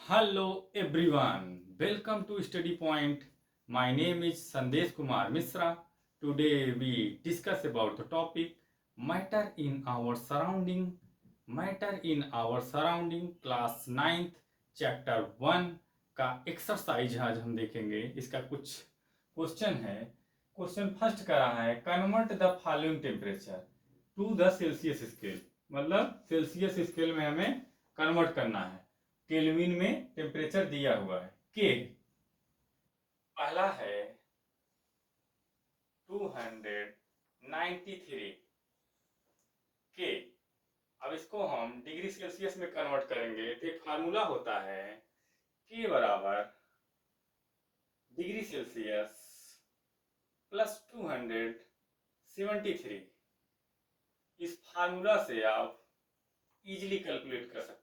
Hello everyone, welcome to Study Point. My name is Sandesh Kumar Misra. Today we discuss about the topic matter in our surrounding. Matter in our surrounding class 9th chapter 1 का exercise आज हम देखेंगे। इसका कुछ question है। Question first का रहा है convert the following temperature to the Celsius scale, मतलब सेल्सियस स्केल में हमें कन्वर्ट करना है। केल्विन में टेम्परेचर दिया हुआ है के। पहला है 293 के। अब इसको हम डिग्री सेल्सियस में कन्वर्ट करेंगे तो एक फार्मूला होता है के बराबर डिग्री सेल्सियस प्लस 273। इस फार्मूला से आप इजीली कैलकुलेट कर सकते हो।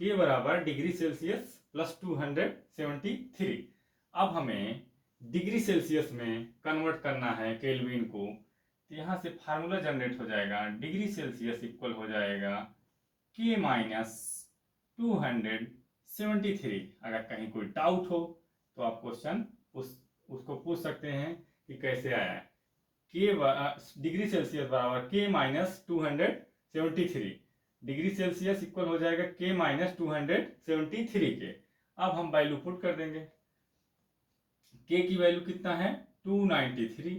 के बराबर डिग्री सेल्सियस प्लस 273। अब हमें डिग्री सेल्सियस में कन्वर्ट करना है केल्विन को, तो यहाँ से फार्मूला जनरेट हो जाएगा। डिग्री सेल्सियस इक्वल हो जाएगा के माइनस 273। अगर कहीं कोई डाउट हो तो आप क्वेश्चन उसको पूछ सकते हैं कि कैसे आया है। के डिग्री सेल्सियस बराबर के माइनस 273। डिग्री सेल्सियस इक्वल हो जाएगा के माइनस 273 के। अब हम वैल्यू पुट कर देंगे। के की वैल्यू कितना है 293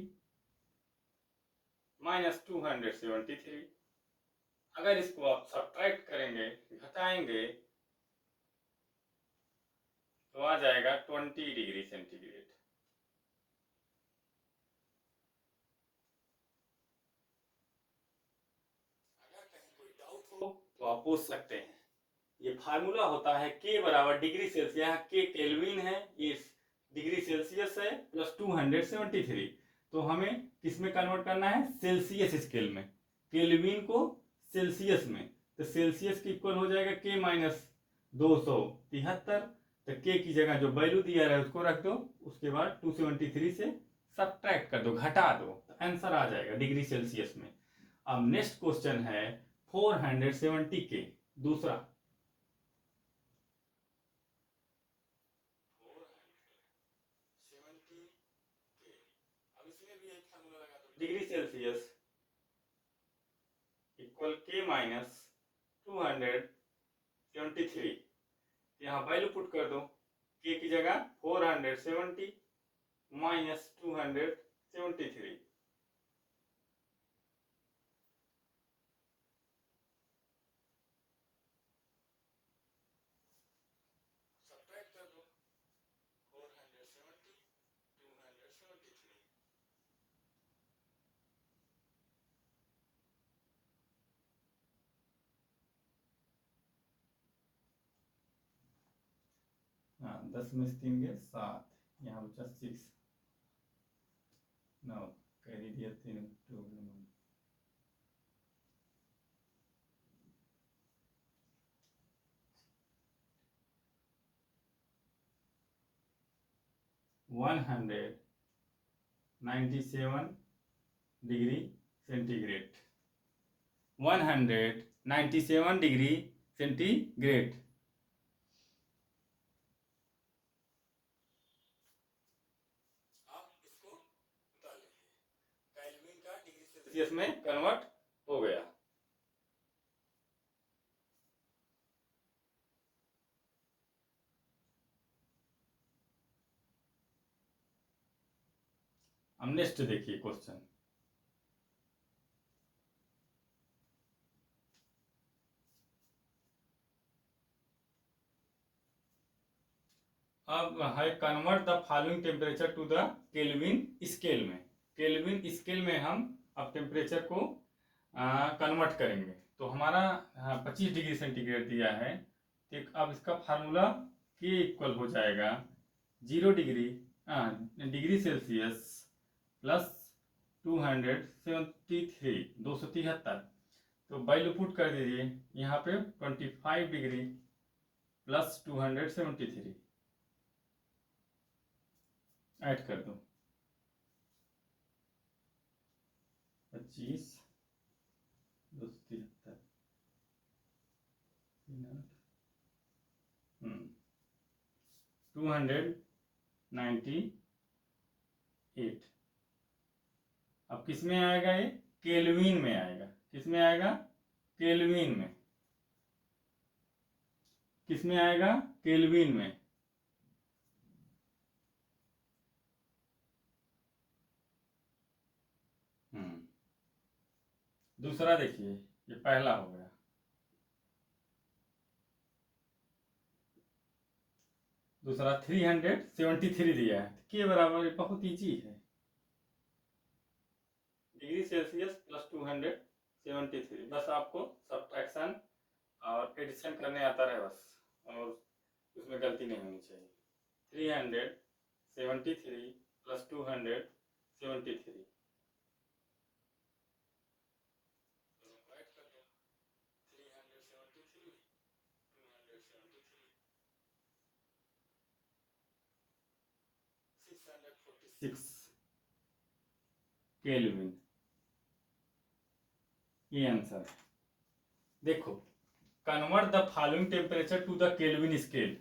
माइनस 273। अगर इसको आप सब्ट्रैक्ट करेंगे, घटाएंगे, तो आ जाएगा 20 डिग्री सेंटीग्रेड। अगर कहीं कोई डाउट हो तो आप पूछ सकते हैं। ये फार्मूला होता है के बराबर डिग्री सेल्सियस, यहाँ के केल्विन है, ये डिग्री सेल्सियस है, प्लस 273। तो हमें किस में कन्वर्ट करना है, सेल्सियस स्केल में। केल्विन को सेल्सियस में, तो सेल्सियस की इक्वल हो जाएगा के माइनस 273। तो के की जगह जो वैल्यू दिया है उसको रख दो, उसके बाद 273 से सब्ट्रैक्ट कर दो, घटा दो, तो आंसर आ जाएगा डिग्री सेल्सियस में। अब नेक्स्ट क्वेश्चन है 470 के। दूसरा डिग्री सेल्सियस इक्वल के माइनस 273। यहाँ वैल्यू पुट कर दो, के की जगह 470 माइनस 273। सब्ट्रैक्ट कर दो 470 273। हाँ, 10 में से 3 गए 7, यहाँ बचा 6, 9 कैरी दिया 3 2 197 डिग्री सेंटीग्रेड। 197 degree centigrade. आप इसको उतार लीजिए, केल्विन का डिग्री सेल्सियस में कन्वर्ट हो गया। अब नेक्स्ट देखिए क्वेश्चन। अब है convert the following temperature to the Kelvin scale में। केल्विन स्केल में हम अब टेम्परेचर को कन्वर्ट करेंगे। तो हमारा 25 डिग्री सेंटीग्रेड दिया है। तो अब इसका फार्मूला के इक्वल हो जाएगा 0 डिग्री डिग्री सेल्सियस प्लस 273। तो वैल्यू पुट कर दीजिए यहाँ पे 25 डिग्री प्लस 273 ऐड कर दो। 25 273 298। अब किस में आएगा ये? केल्विन में आएगा। किस में आएगा? केल्विन में। किस में आएगा? केल्विन में। दूसरा देखिए, ये पहला हो गया। दूसरा 373 दिया है, के बराबर, बहुत इजी है, डिग्री सेल्सियस प्लस 273। बस आपको सब्ट्रैक्शन और एडिशन करने आता रहे बस, और उसमें गलती नहीं होनी चाहिए। 373 प्लस 273 646 केल्विन, ये आंसर है। देखो, convert the following temperature to the Kelvin scale.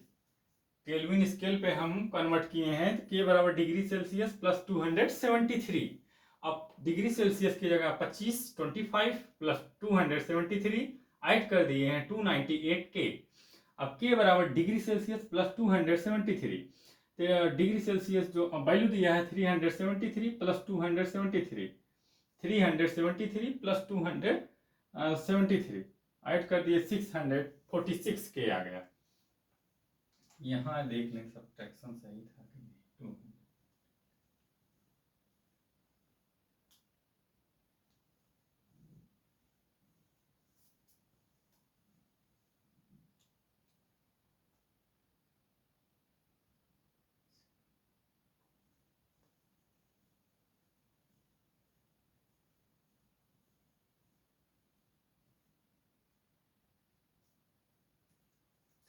Kelvin scale पे हम कन्वर्ट किए हैं, के बराबर डिग्री सेल्सियस प्लस 273। अब डिग्री सेल्सियस की जगह 25 25 प्लस 273 ऐड कर दिए हैं 298 के। अब के बराबर डिग्री सेल्सियस प्लस 273, तो डिग्री सेल्सियस जो वैल्यू दिया है 373 प्लस 273, 373 प्लस 273 ऐड कर दिए 646 के आ गया। यहाँ देख लें सब्ट्रैक्शन सही था कि नहीं।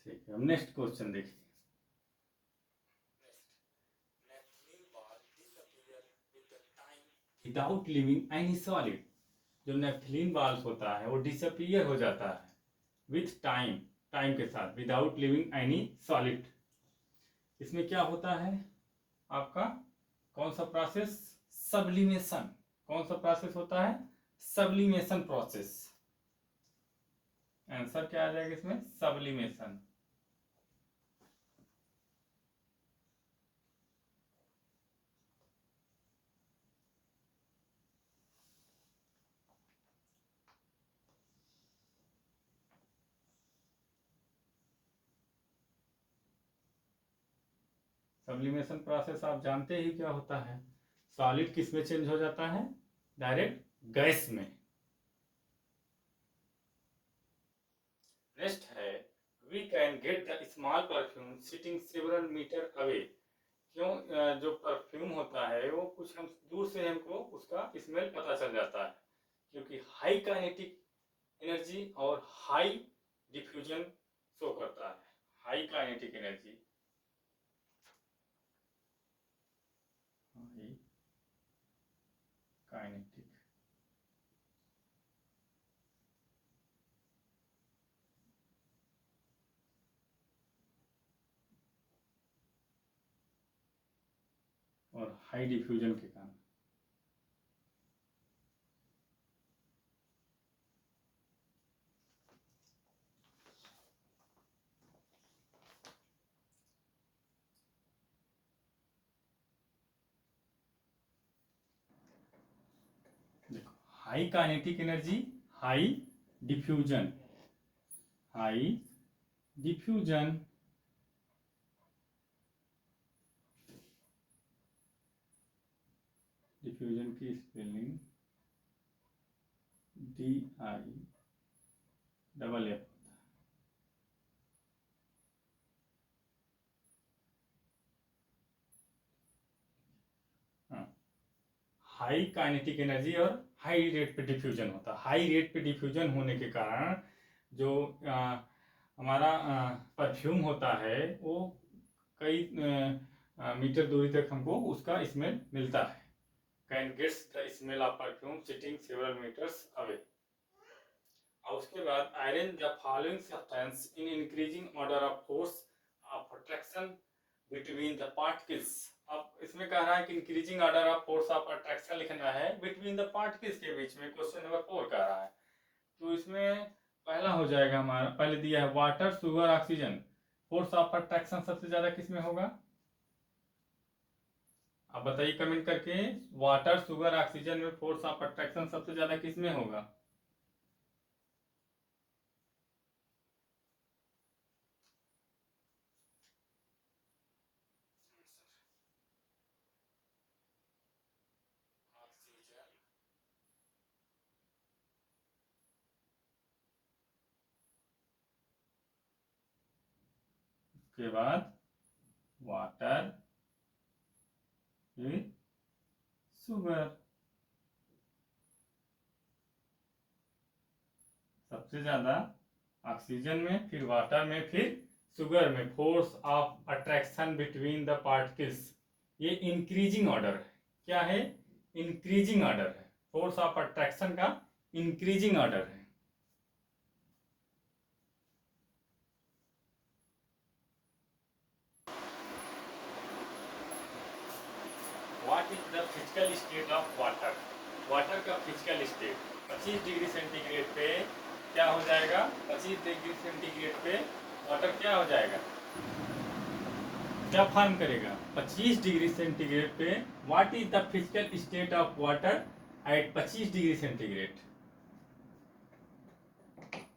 ठीक है, हम नेक्स्ट क्वेश्चन देखिए। विदाउट लिविंग एनी सॉलिड, जो नेफ्थलीन बाल्स होता है वो डिसअपियर हो जाता है विथ टाइम, टाइम के साथ, विदाउट लिविंग एनी सॉलिड। इसमें क्या होता है आपका? कौन सा प्रोसेस? सब्लिमेशन। कौन सा प्रोसेस होता है? Sublimation process. आंसर क्या आ जाएगा इसमें? सब्लिमेशन। सब्लिमेशन प्रोसेस आप जानते ही क्या होता है। सॉलिड किस में चेंज हो जाता है? डायरेक्ट गैस में। नेक्स्ट है, we can get the small perfume sitting several metre away. क्यों? जो परफ्यूम होता है वो कुछ हम दूर से हमको उसका स्मेल पता चल जाता है, क्योंकि हाई काइनेटिक एनर्जी और हाई डिफ्यूजन शो करता है। हाई काइनेटिक एनर्जी, काइनेटिक, और हाई डिफ्यूजन के कारण। देखो, high kinetic energy, high diffusion, high diffusion, diffusion की spelling DIFF। High kinetic energy और हाई रेट पे डिफ्यूजन होता है। हाई रेट पे डिफ्यूजन होने के कारण जो हमारा परफ्यूम होता है वो कई मीटर दूरी तक हमको उसका स्मेल मिलता है। Can gets the smell of perfume sitting several metres away. और उसके बाद arrange the following substance in increasing order of force of attraction between the particles. अब इसमें कह रहा है कि increasing order of force of attraction लिखना है बिटवीन द पार्टिकल्स के बीच में। क्वेश्चन नंबर 4 कह रहा है, तो इसमें पहला हो जाएगा हमारा, पहले दिया है water sugar oxygen, force of attraction सबसे ज्यादा किसमें होगा? आप बताइए कमेंट करके, वाटर शुगर ऑक्सीजन में फोर्स ऑफ अट्रैक्शन सबसे ज्यादा किसमें होगा? उसके बाद वाटर, फिर शुगर। सबसे ज्यादा ऑक्सीजन में, फिर वाटर में, फिर शुगर में force of attraction between the particles. ये इंक्रीजिंग ऑर्डर है। क्या है? इंक्रीजिंग ऑर्डर है। फोर्स ऑफ अट्रैक्शन का इंक्रीजिंग ऑर्डर है। What is the physical state of water? Water का फिजिकल स्टेट 25 डिग्री सेंटीग्रेड पे क्या हो जाएगा? 25 डिग्री सेंटीग्रेड पे वाटर क्या हो जाएगा? क्या फॉर्म करेगा? 25 डिग्री सेंटीग्रेड पे what is the physical state of water at 25 degree centigrade?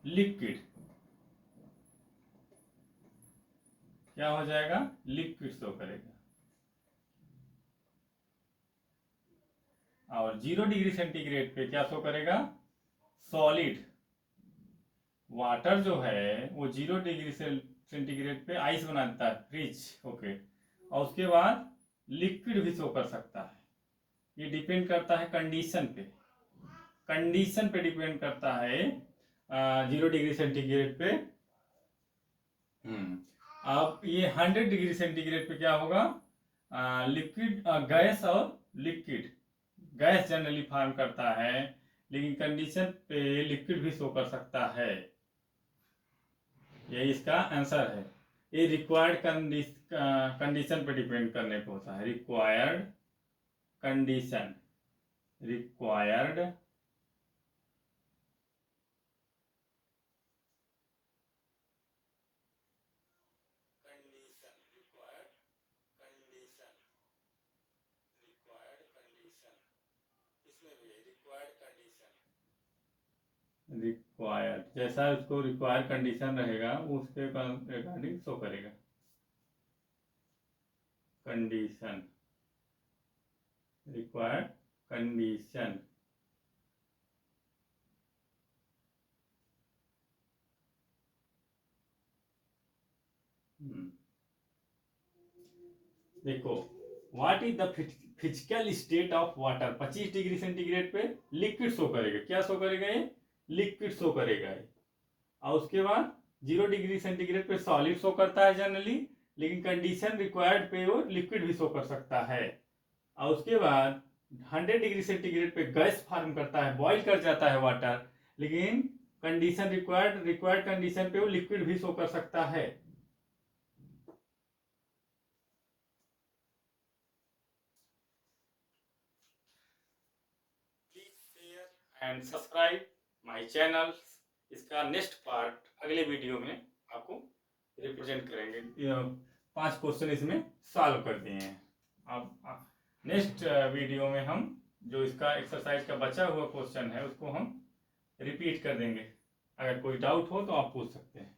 Liquid. क्या हो जाएगा? लिक्विड शो करेगा। और 0 डिग्री सेंटीग्रेड पे क्या शो करेगा? सॉलिड। वाटर जो है वो 0 डिग्री सेंटीग्रेड पे आइस बना देता है, फ्रीज ओके। और उसके बाद लिक्विड भी शो कर सकता है। ये डिपेंड करता है कंडीशन पे, कंडीशन पे डिपेंड करता है 0 डिग्री सेंटीग्रेड पे। अब ये 100 डिग्री सेंटीग्रेड पे क्या होगा? लिक्विड, गैस और लिक्विड। गैस जनरली फॉर्म करता है, लेकिन कंडीशन पे लिक्विड भी शो कर सकता है। यही इसका आंसर है। ये रिक्वायर्ड कंडीशन पे डिपेंड करने पे होता है। Required condition, required condition, required condition, required condition. इसमें भी रिक्वायर्ड कंडीशन, रिक्वायर्ड जैसा उसको रिक्वायर्ड कंडीशन रहेगा वो उसके रिगार्डिंग शो करेगा। Condition, required condition. देखो, what is the physical state of water? 25 degree centigrade पे लिक्विड शो करेगा। क्या शो करेगा? ये लिक्विड शो करेगा ये। और उसके बाद 0 डिग्री सेंटीग्रेड पे सॉलिड शो करता है जनरली, लेकिन कंडीशन रिक्वायर्ड पे वो लिक्विड भी शो कर सकता है। और उसके बाद 100 डिग्री सेंटीग्रेड पे गैस फॉर्म करता है, बॉईल कर जाता है वाटर, लेकिन कंडीशन रिक्वायर्ड कंडीशन पे वो लिक्विड भी शो कर सकता है। And subscribe my channel. इसका नेक्स्ट पार्ट अगले वीडियो में आपको रिप्रेजेंट करेंगे। 5 क्वेश्चन इसमें सॉल्व कर दिए हैं। अब नेक्स्ट वीडियो में हम जो इसका एक्सरसाइज का बचा हुआ क्वेश्चन है उसको हम रिपीट कर देंगे। अगर कोई डाउट हो तो आप पूछ सकते हैं।